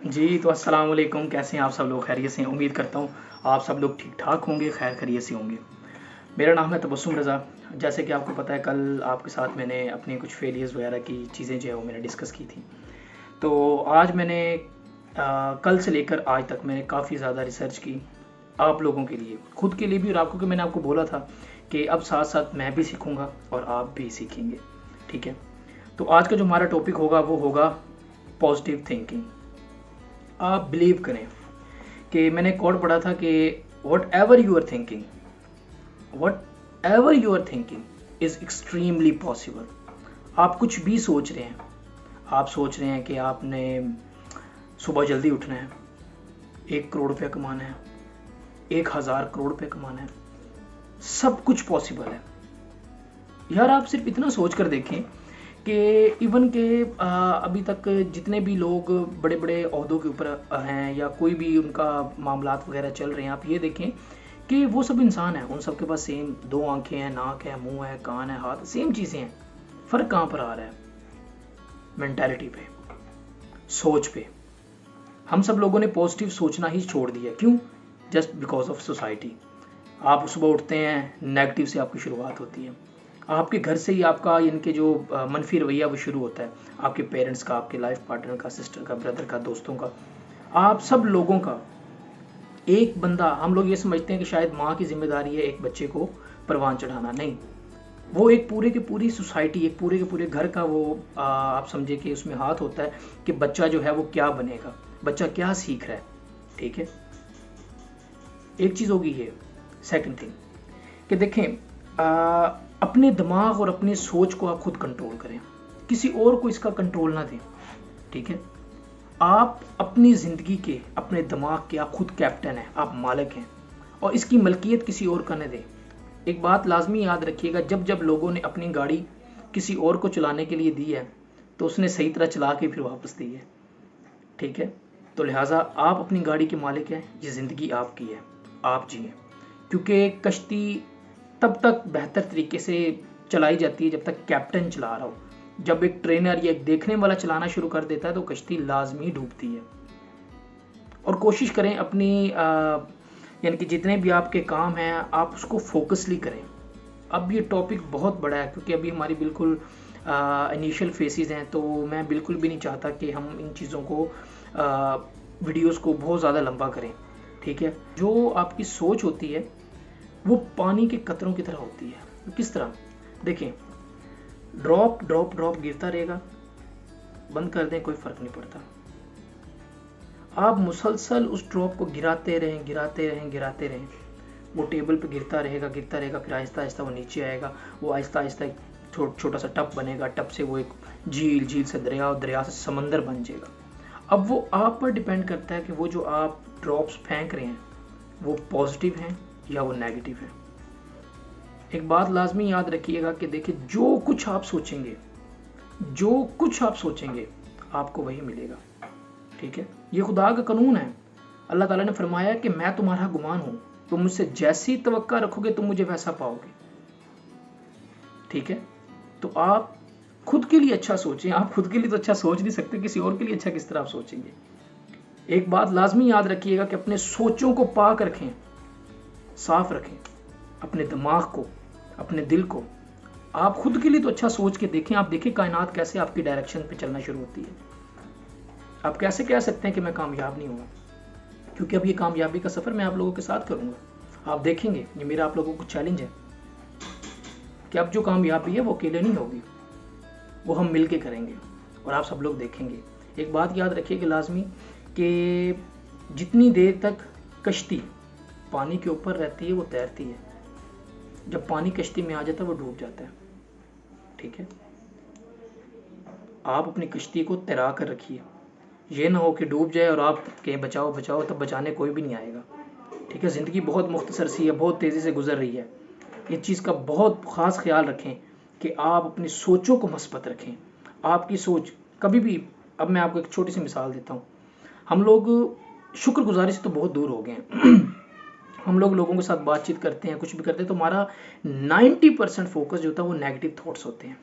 जी, तो अस्सलाम वालेकुम। कैसे हैं आप सब लोग? खैरियत से हैं? उम्मीद करता हूँ आप सब लोग ठीक-ठाक होंगे, खैर खैरियत से होंगे। मेरा नाम है तबस्सुम रज़ा। जैसे कि आपको पता है, कल आपके साथ मैंने अपनी कुछ फेलियर्स वगैरह की चीज़ें जो है वो मैंने डिस्कस की थी। तो आज मैंने कल से लेकर आज तक मैंने काफ़ी ज़्यादा रिसर्च की आप लोगों के लिए, खुद के लिए भी, और आपको, कि मैंने आपको बोला था कि अब साथ-साथ मैं भी सीखूँगा और आप भी सीखेंगे, ठीक है? तो आज का जो हमारा टॉपिक होगा वो होगा पॉजिटिव थिंकिंग। आप बिलीव करें कि मैंने कोट पढ़ा था कि whatever you are thinking is extremely possible. आप कुछ भी सोच रहे हैं, आप सोच रहे हैं कि आपने सुबह जल्दी उठना है, 1 करोड़ रुपया कमाना है, 1000 करोड़ रुपये कमाना है, सब कुछ पॉसिबल है। यार आप सिर्फ इतना सोच कर देखें कि इवन के अभी तक जितने भी लोग बड़े बड़े ओहदों के ऊपर हैं या कोई भी उनका मामलात वगैरह चल रहे हैं, आप ये देखें कि वो सब इंसान हैं, उन सब के पास सेम 2 आंखें हैं, नाक है, मुंह है, कान है, हाथ, सेम चीज़ें हैं। फ़र्क कहाँ पर आ रहा है? मेंटालिटी पे, सोच पे। हम सब लोगों ने पॉजिटिव सोचना ही छोड़ दिया। क्यों? Just because of society. आप सुबह उठते हैं, नेगेटिव से आपकी शुरुआत होती है। आपके घर से ही आपका इनके जो मनफी रवैया वो शुरू होता है, आपके पेरेंट्स का, आपके लाइफ पार्टनर का, सिस्टर का, ब्रदर का, दोस्तों का, आप सब लोगों का। एक बंदा, हम लोग ये समझते हैं कि शायद माँ की जिम्मेदारी है एक बच्चे को परवान चढ़ाना, नहीं, वो एक पूरे की पूरी सोसाइटी, एक पूरे के पूरे घर का वो आप समझे कि उसमें हाथ होता है कि बच्चा जो है वो क्या बनेगा, बच्चा क्या सीख रहा है, ठीक है? एक चीज़ होगी ये। सेकंड थिंग कि देखें, अपने दिमाग और अपनी सोच को आप खुद कंट्रोल करें, किसी और को इसका कंट्रोल ना दें, ठीक है? आप अपनी ज़िंदगी के, अपने दिमाग के आप खुद कैप्टन हैं, आप मालिक हैं, और इसकी मलकियत किसी और का न दें। एक बात लाजमी याद रखिएगा, जब जब लोगों ने अपनी गाड़ी किसी और को चलाने के लिए दी है तो उसने सही तरह चला के फिर वापस दी है, ठीक है? तो लिहाजा आप अपनी गाड़ी के मालिक हैं, ये ज़िंदगी आपकी है, आप जिए। क्योंकि कश्ती तब तक बेहतर तरीके से चलाई जाती है जब तक कैप्टन चला रहा हो। जब एक ट्रेनर या एक देखने वाला चलाना शुरू कर देता है तो कश्ती लाजमी डूबती है। और कोशिश करें अपनी यानी कि जितने भी आपके काम हैं आप उसको फोकसली करें। अब ये टॉपिक बहुत बड़ा है क्योंकि अभी हमारी बिल्कुल इनिशियल फेसेस हैं, तो मैं बिल्कुल भी नहीं चाहता कि हम इन चीज़ों को वीडियोस को बहुत ज़्यादा लंबा करें, ठीक है? जो आपकी सोच होती है वो पानी के कतरों की तरह होती है। किस तरह? देखें, ड्रॉप ड्रॉप ड्रॉप गिरता रहेगा, बंद कर दें कोई फ़र्क नहीं पड़ता। आप मुसलसल उस ड्रॉप को गिराते रहें, गिराते रहें, गिराते रहें, वो टेबल पे गिरता रहेगा, गिरता रहेगा, फिर आहिस्ता आहिस्ता वो नीचे आएगा, वो आहिस्ता आहिस्ता एक छोटा सा टप बनेगा, टप से वो एक झील, झील से दरिया, और दरिया से समंदर बन जाएगा। अब वो आप पर डिपेंड करता है कि वो जो आप ड्रॉप्स फेंक रहे हैं वो पॉजिटिव हैं या वो नेगेटिव है। एक बात लाजमी याद रखिएगा कि देखिए, जो कुछ आप सोचेंगे, जो कुछ आप सोचेंगे आपको वही मिलेगा, ठीक है? ये खुदा का कानून है। अल्लाह ताला ने फरमाया कि मैं तुम्हारा गुमान हूँ, तुम मुझसे जैसी तवक्का रखोगे तुम मुझे वैसा पाओगे, ठीक है? तो आप खुद के लिए अच्छा सोचें। आप खुद के लिए तो अच्छा सोच नहीं सकते, किसी और के लिए अच्छा किस तरह आप सोचेंगे? एक बात लाजमी याद रखिएगा कि अपने सोचों को पाक रखें, साफ रखें, अपने दिमाग को, अपने दिल को। आप खुद के लिए तो अच्छा सोच के देखें। आप देखें कायनात कैसे आपकी डायरेक्शन पे चलना शुरू होती है। आप कैसे कह सकते हैं कि मैं कामयाब नहीं हुआ? क्योंकि अब ये कामयाबी का सफ़र मैं आप लोगों के साथ करूँगा। आप देखेंगे, ये मेरा आप लोगों को चैलेंज है कि अब जो कामयाबी है वो अकेले नहीं होगी, वो हम मिल के करेंगे और आप सब लोग देखेंगे। एक बात याद रखिए कि लाजमी, कि जितनी देर तक कश्ती पानी के ऊपर रहती है वो तैरती है, जब पानी कश्ती में आ जाता है वो डूब जाता है, ठीक है? आप अपनी कश्ती को तैरा कर रखिए, ये ना हो कि डूब जाए और आप कहें बचाओ बचाओ, तब बचाने कोई भी नहीं आएगा, ठीक है? ज़िंदगी बहुत मुख्तसर सी है, बहुत तेज़ी से गुजर रही है। इस चीज़ का बहुत ख़ास ख्याल रखें कि आप अपनी सोचों को मस्बत रखें। आपकी सोच कभी भी, अब मैं आपको एक छोटी सी मिसाल देता हूँ। हम लोग शुक्रगुजारी से तो बहुत दूर हो गए हैं। हम लोग लोगों के साथ बातचीत करते हैं, कुछ भी करते हैं, तो हमारा 90% फोकस जो होता है वो नेगेटिव थॉट्स होते हैं।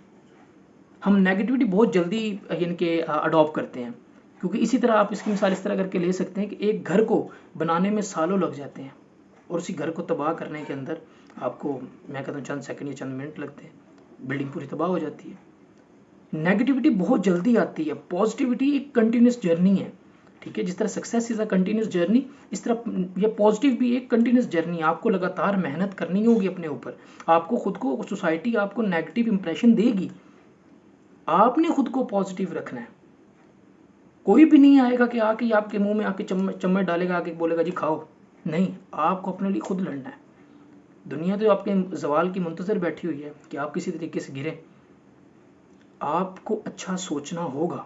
हम नेगेटिविटी बहुत जल्दी इनके अडॉप्ट करते हैं। क्योंकि इसी तरह आप इसकी मिसाल इस तरह करके ले सकते हैं कि एक घर को बनाने में सालों लग जाते हैं और उसी घर को तबाह करने के अंदर आपको, मैं कहता हूँ, चंद सेकंड या चंद मिनट लगते हैं, बिल्डिंग पूरी तबाह हो जाती है। नेगेटिविटी बहुत जल्दी आती है, पॉजिटिविटी एक कंटिन्यूस जर्नी है। ठीक है, जिस तरह success is a continuous journey, इस तरह ये पॉजिटिव भी एक कंटिन्यूस जर्नी। आपको लगातार मेहनत करनी होगी अपने ऊपर, आपको खुद को, सोसाइटी आपको नेगेटिव इंप्रेशन देगी, आपने खुद को पॉजिटिव रखना है। कोई भी नहीं आएगा कि आके आपके मुंह में आके चम्मच डालेगा, आके बोलेगा जी खाओ, नहीं, आपको अपने लिए खुद लड़ना है। दुनिया तो आपके जवाल की मुंतजर बैठी हुई है कि आप किसी तरीके से गिरें। आपको अच्छा सोचना होगा।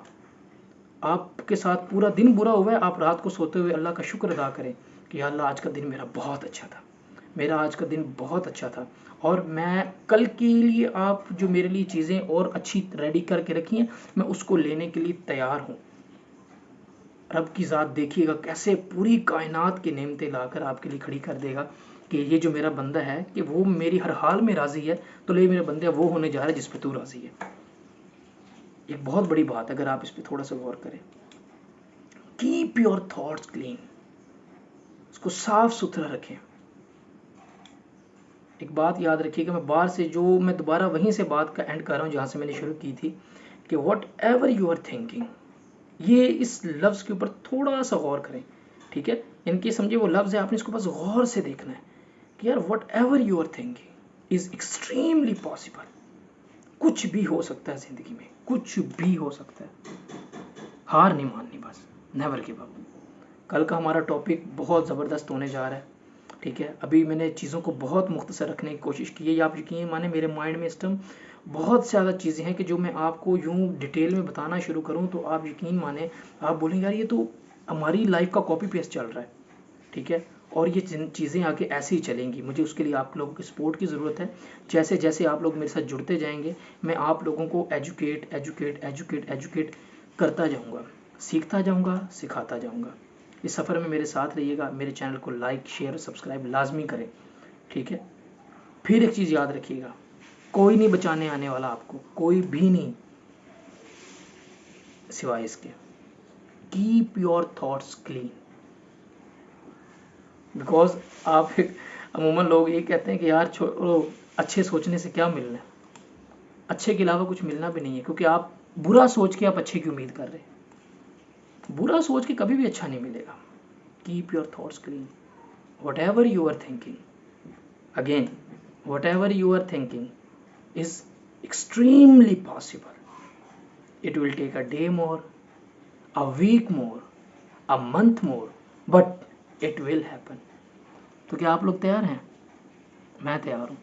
आपके साथ पूरा दिन बुरा हुआ है, आप रात को सोते हुए अल्लाह का शुक्र अदा करें कि अल्लाह आज का दिन मेरा बहुत अच्छा था, मेरा आज का दिन बहुत अच्छा था, और मैं कल के लिए आप जो मेरे लिए चीज़ें और अच्छी रेडी करके रखी हैं, मैं उसको लेने के लिए तैयार हूँ। रब की ज़ात देखिएगा कैसे पूरी कायनात की नेमतें लाकर आपके लिए खड़ी कर देगा कि ये जो मेरा बंदा है कि वो मेरी हर हाल में राज़ी है, तो ले मेरा बंदा वो होने जा रहा है जिस पे तू राज़ी है। एक बहुत बड़ी बात है, अगर आप इस पर थोड़ा सा गौर करें। कीप योर थॉट्स क्लीन, उसको साफ सुथरा रखें। एक बात याद रखिएगा, मैं दोबारा वहीं से बात का एंड कर रहा हूँ जहाँ से मैंने शुरू की थी कि whatever you are thinking, ये इस लफ्ज़ के ऊपर थोड़ा सा गौर करें। ठीक है, इनकी समझिए वो लफ्ज़ है, आपने इसको बस गौर से देखना है कि यार whatever you are thinking is extremely possible. कुछ भी हो सकता है ज़िंदगी में, कुछ भी हो सकता है। हार नहीं माननी, बस नेवर गिव अप। कल का हमारा टॉपिक बहुत ज़बरदस्त होने जा रहा है। ठीक है, अभी मैंने चीज़ों को बहुत मुख्तसर रखने की कोशिश की है। आप यकीन माने मेरे माइंड में इस टाइम बहुत ज़्यादा चीज़ें हैं कि जो मैं आपको यूँ डिटेल में बताना शुरू करूँ तो आप यकीन माने, आप बोलेंगे यार ये तो हमारी लाइफ का कॉपी पेस्ट चल रहा है। ठीक है, और ये चीज़ें आगे ऐसे ही चलेंगी। मुझे उसके लिए आप लोगों की सपोर्ट की ज़रूरत है। जैसे जैसे आप लोग मेरे साथ जुड़ते जाएंगे, मैं आप लोगों को एजुकेट करता जाऊँगा, सीखता जाऊँगा, सिखाता जाऊँगा। इस सफ़र में मेरे साथ रहिएगा। मेरे चैनल को लाइक, शेयर, सब्सक्राइब लाजमी करें। ठीक है, फिर एक चीज़ याद रखिएगा, कोई नहीं बचाने आने वाला आपको, कोई भी नहीं सिवाय इसके। Keep your thoughts clean, because आप अमूमन लोग ये कहते हैं कि यार छोड़ो, अच्छे सोचने से क्या मिलना है, अच्छे के अलावा कुछ मिलना भी नहीं है, क्योंकि आप बुरा सोच के आप अच्छे की उम्मीद कर रहे हैं। बुरा सोच के कभी भी अच्छा नहीं मिलेगा। Keep your thoughts clean, whatever you are thinking, again whatever you are thinking is extremely possible. It will take a day more, a week more, a month more, but it will happen। तो क्या आप लोग तैयार हैं? मैं तैयार हूँ।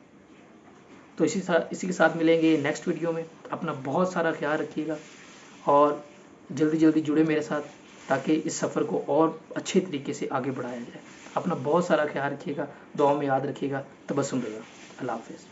तो इसी के साथ मिलेंगे नेक्स्ट वीडियो में। अपना बहुत सारा ख्याल रखिएगा और जल्दी जल्दी जुड़े मेरे साथ, ताकि इस सफ़र को और अच्छे तरीके से आगे बढ़ाया जाए। अपना बहुत सारा ख्याल रखिएगा, दुआ में याद रखिएगा। तबस्सुम रज़ा। अल्लाह हाफ़िज़।